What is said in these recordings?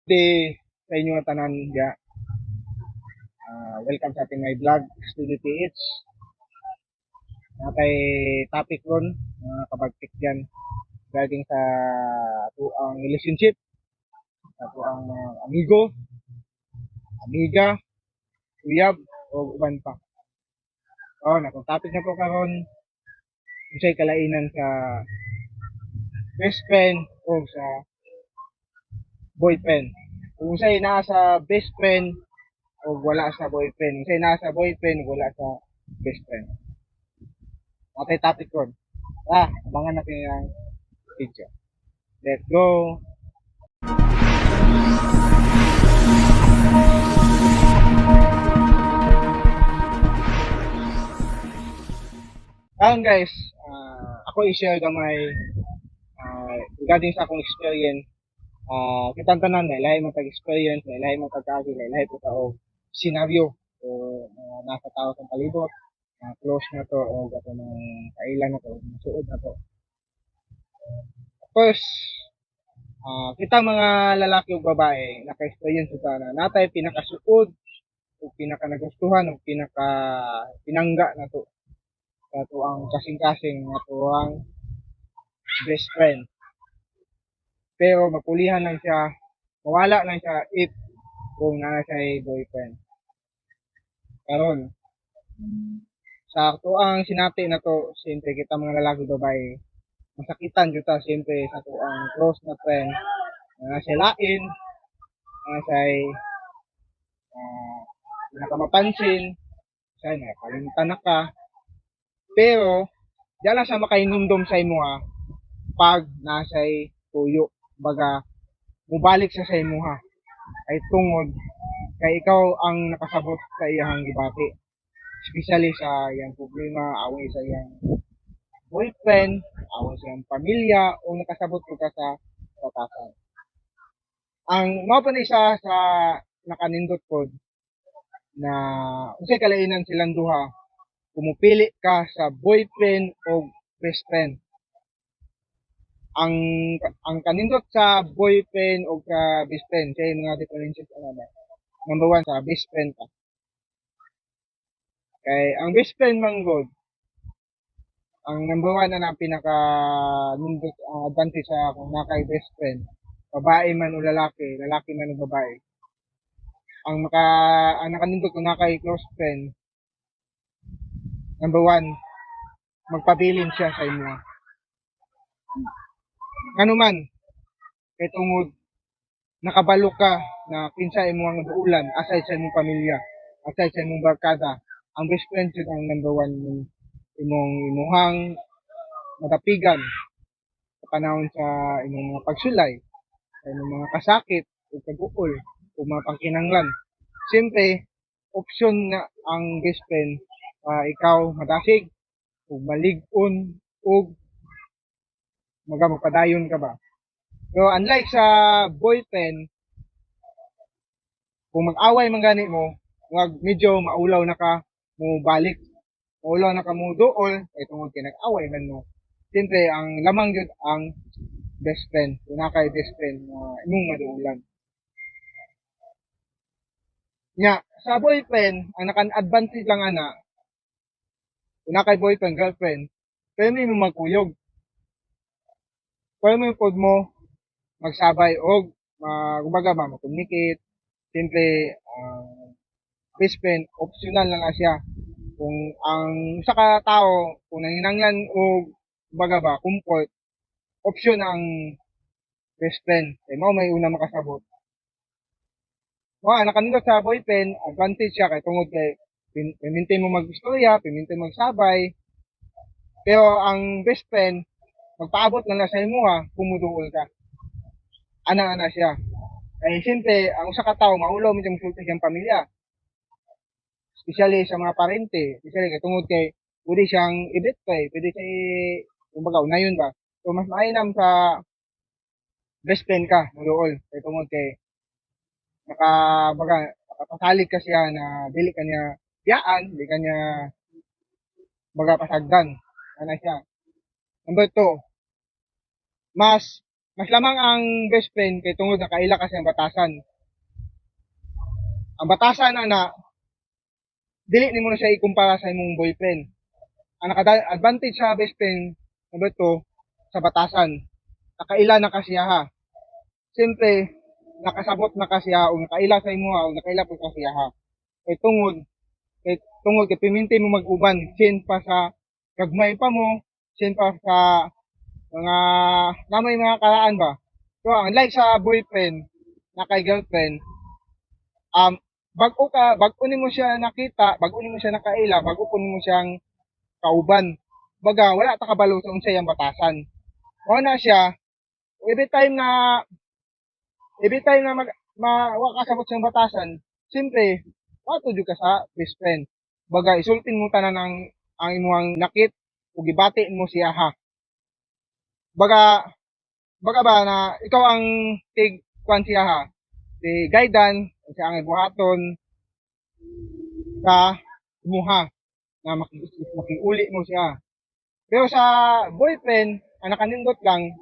Di sa inyo tanan ya. Welcome sa ating my vlog, Studio TH. Kay topic ron, mga kabagtik dyan, regarding sa ang relationship, sa ang amigo, amiga, uyab, o uban pa. Nakong topic na to karon, unsay kalainan sa best friend o sa boyfriend. Kung unsay naa sa best friend o wala sa boyfriend, unsay naa sa boyfriend o wala sa best friend. Atay topic ron. Abangan natin yung video. Let's go! Ayun guys, ako i-share gamay regarding sa akong experience. Kitang tanan na ilahi mo pag-experience, na ilahi mo pagkagi, na ilahi po tao senaryo o nasa tao sa palibot, close na to o gato ng kailan na to, suod na to. First, kita mga lalaki o babae, naka-experience ito na natay pinakasuod o pinaka nagustuhan o pinaka pinangga na to. Ito ang kasing-kasing na to ang best friend. Pero mapulihan lang siya, mawala lang siya if kung nana siya boyfriend. Karon sa ato ang sinati na to, siyempre kita mga lalaki babae, masakitan kita siyempre sa ato ang close na friend, na siya lain, na siya nakamapansin, siya nakalimutan na ka, pero diyan lang siya makainumdum sa imo pag nasa'y tuyo, baga mubalik siya sa imo ay tungod kay ikaw ang nakasabot sa iyang gibati, especially sa iyang problema, away sa iyang boyfriend, away sa iyang pamilya, o nakasabot ko ka sa batasan. Ang mao pa ni isa sa nakanindot pod na unsay kalainan silang duha, pumupili ka sa boyfriend o best friend. ang ang kanindot sa boyfriend o sa best friend kay mga differences ba. Number one, sa best friend ka. Kay ang best friend man god, ang number one na pinaka nindot advantage sa kung nakay best friend, babae man o lalaki, lalaki man o babae. Ang nakanindot kung nakay close friend, number one, magpabilin siya sa imo. Ano man, kay tungod nakabalo ka na kinsa imong buulan aside sa imong pamilya, aside sa imong barkada, ang best friend jud ang number one imong imuhang madapigan sa panahon sa imong mga pagsulay, sa imong mga kasakit o pag-uol o mga pangkinanglan. Siyempre, option na ang best friend, ikaw madasig o malig-on o magpadayon ka ba. So unlike sa boyfriend, kung mag-away man gani mo, wag medyo maulaw na ka mo balik. Maulaw na ka mo dool kay tungod kay nag-away man mo. Siyempre ang lamang jud ang best friend. Kung kay best friend na imong maduulan. Nya, sa boyfriend, ang naka-advantage lang ana, kung kay boyfriend, girlfriend, pwede mo magkuyog. Pwede mo yung pod mo magsabay og kumbaga mag-communicate. Siyempre, best friend, optional lang siya. Kung ang sa ka tao, kung nanginanglan o baga ba, comfort, option ang best friend. Kaya mo may una makasabot. Nakanindot sa boyfriend, advantage siya kay tungod kay pimintin mo mag-istorya, pimintin mo magsabay. Pero ang best friend, magpaabot na na sa imo kumuduol ka. Ana siya. Kaya siyempre, ang usa ka tao, maulaw mo siyang sulti siyang pamilya. Especially sa mga parente, especially kay tungod kay pwede siyang i-betray, pwede siya kumbaga unayon ba. So mas mainam sa best friend ka muduol kay tungod kay nakapasalig ka siya na dili ka niya biyaan, dili ka niya pasagdan. Ano siya. Number two, mas Mas lamang ang best friend kay tungod na kaila kasi ang batasan. Ang batasan ana dili nimo na siya ikumpara sa imong boyfriend. Ang advantage sa best friend number 2 sa batasan. Nakaila na kasiya ha. Siyempre, nakasabot na kasiya o nakaila sa imo o nakaila po kasiya ha. Kay tungod kay piminti mo mag-uban sin pa sa gagmay pa mo, sin pa sa mga namay mga karaan ba. So, unlike sa boyfriend na kay girlfriend, bago nimo siya nakita, bago nimo siya nakaila, bago po nimo siyang kauban. Baga, wala ta kabalo sa unsay ang batasan. Mao na siya, every time na makakasabot sa batasan, siyempre, wato jud ka sa best friend. Baga, isultin mo tanan ang imuhang nakit ug gibati mo siya ha. Baga, baga ba na ikaw ang tig kwan siya ha. Si guidan, siya ang ibuhaton sa imuha na makiuli mo siya. Pero sa boyfriend, ang nakanindot lang,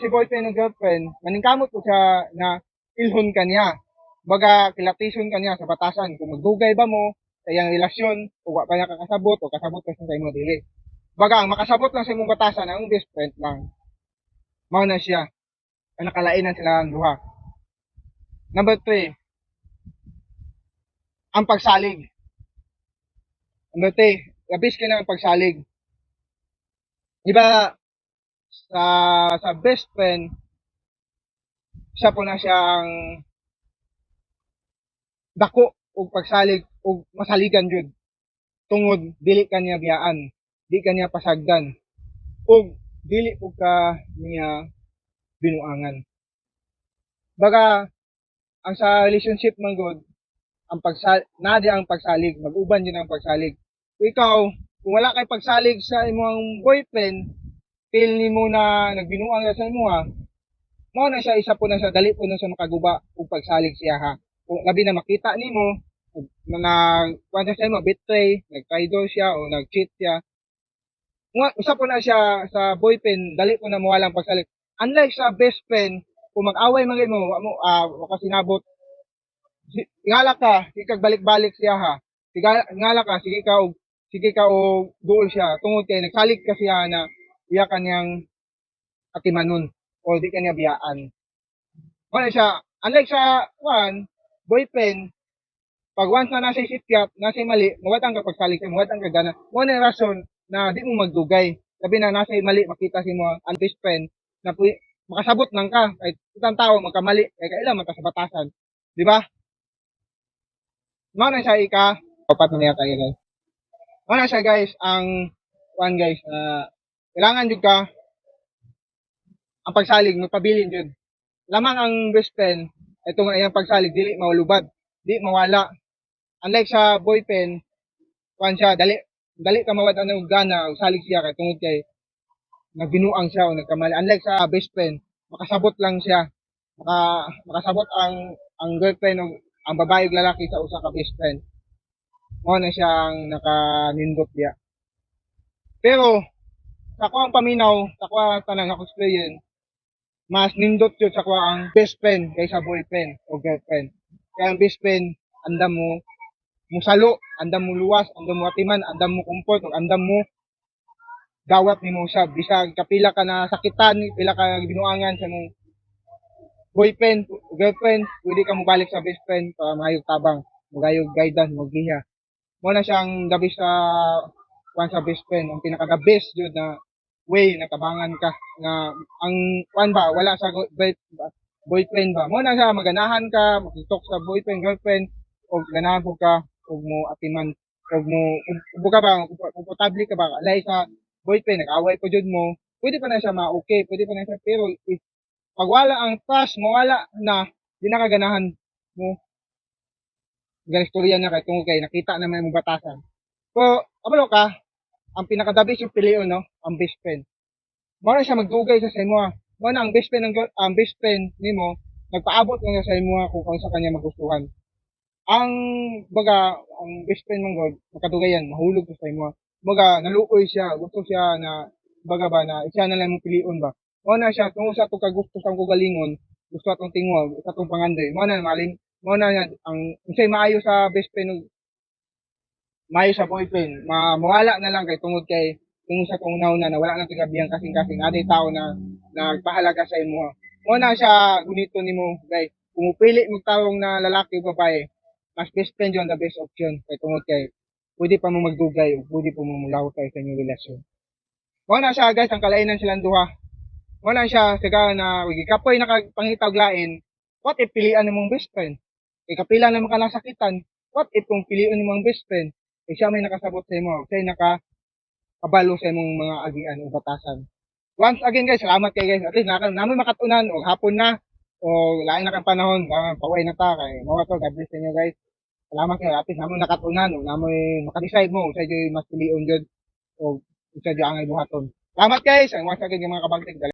si boyfriend o girlfriend, maningkamot ko siya na ilhon ka niya. Baga, kilatison ka niya sa batasan. Kung magdugay ba mo sa iyang relasyon, o wa pa niya kakasabot, o kasabot ka sa imo dili. Baga, ang makasabot lang sa imong batasan, ang best friend lang. Mao na siya. Ang nakalainan sila ang duha. Number 3, ang pagsalig. Number 3, labis ka na ang pagsalig. Diba, sa best friend, siya po na siyang dako og pagsalig og masaligan jud tungod dili kaniya biyaan, di kaniya pasagdan og dili po ka niya binuangan. Baga ang sa relationship man god ang nadi ang pagsalig, mag-uban din ang pagsalig. Kung ikaw, kung wala kay pagsalig sa imong boyfriend, feel nimo na nagbinuang sa imo ha, mao na siya, isa po na siya, dali po na siya makaguba og pagsalig siya ha. Kung labi na makita nimo na nagkuha sa imo, betray, nag-traitor siya o nag-cheat siya, usa po na siya sa boyfriend, dali po na mawalang pagsalig. Unlike sa best friend, kung mag-away man mo, waka sinabot, tingala ka, sige balik-balik siya ha. Tingala ka, sige ka og duol siya. Tungod kay nagsalig ka siya na iya kaniyang atimanon o di kanya biyaan. Wala siya, unlike sa boyfriend, pag once na nasa sipyat, nasa mali, mawatang ka pagsalig siya, mawatang ka gana. Mo na rason na di mo magdugay. Sabi na nasa mali, makita si mo ang best friend na makasabot nang ka kahit itang tao magkamali kay kailan man ta sa batasan, di ba? Mao na siya papat na niya kayo guys. Mao na siya guys ang guys kailangan jud ka ang pagsalig magpabilin jud. Lamang ang best friend ito nga iyang pagsalig dili mawalubad, di mawala. Unlike sa boyfriend, siya dali ka mawad ang gana og salig siya kay tungod kay nagbinuang siya o nagkamali. Unlike sa best friend, makasabot lang siya. Makasabot ang girlfriend o ang babae ug lalaki sa usa ka best friend. Mao na siyang nakanindot diya. Pero sa ko ang paminaw, sa ko tanang ako experience, mas nindot yun sa ko ang best friend kaysa boyfriend o girlfriend. Kaya ang best friend, andam mo musalo, andam mo luwas, andam mo atiman, andam mo comfort, andam mo gawat nimo siya bisag kapila ka na sakitan, pila ka binuangan sa mong boyfriend, girlfriend, pwede ka mobalik sa best friend para mahayog tabang, magayog guidance, maggiya. Mo na siyang the best sa best friend, ang pinaka the best jud na way na tabangan ka na ang ba wala sa boyfriend ba. Mo na siya maganahan ka, mag-talk sa boyfriend, girlfriend, o ganahan po ka og mo atiman og mo buka ba komportable ka ba lay sa boyfriend nag-away po jud mo, pwede pa na siya ma-okay, pwede pa na siya, pero if pag wala ang trust, mawala na, di na kaganahan mo. Ganang istorya niya kay tungkol kay nakita na may mong batasan. So, abalo ka, ang pinakadabis yung pilion, no? Ang best friend. Mao na siya magdugay sa imo. Mao na ang best friend ang best friend nimo, nagpaabot na sa imo kung sa kanya magustuhan. Ang ang best friend mong god, makadugayan, mahulog sa imo. Baga naluoy siya, gusto siya na ba na siya na lang mong pilion ba. Mo na siya kung sa to ka gusto sang kugalingon, gusto atong tingog, sa atong pangandoy. Mo na nga ang unsay maayo sa best friend ug maayo sa boyfriend, mawala na lang kay tungod sa kung una na wala nang tigabiyang kasing-kasing aday tao na nagpahalaga sa imo. Mo na siya gunito nimo, guys. Kung pili mo tawong na lalaki o babae, mas best friend yun the best option kay tungod kay pwede pa mo magdugay o pwede pa mo mulawtay sa inyong relasyon. Mo na siya guys ang kalainan silang duha. Mo na siya siga na gikapoy nakapangitaw lain. What if pilian nimong best friend? Ikapila naman ka nasakitan. What if kung piliin mo ang best friend? Siya may nakasabot sa imo, siya nakakabalo sa imong mga agian o batasan. Once again guys, salamat kay guys. At least namin makatunan o hapon na o lain na kang panahon, paway na ta kay mga to, God bless sa inyo guys. Salamat kayo, at least namin nakatunan o namin makadecide mo sa mas pilion jud o sa ang buhaton. Salamat guys, ang once again yung mga kabagtig.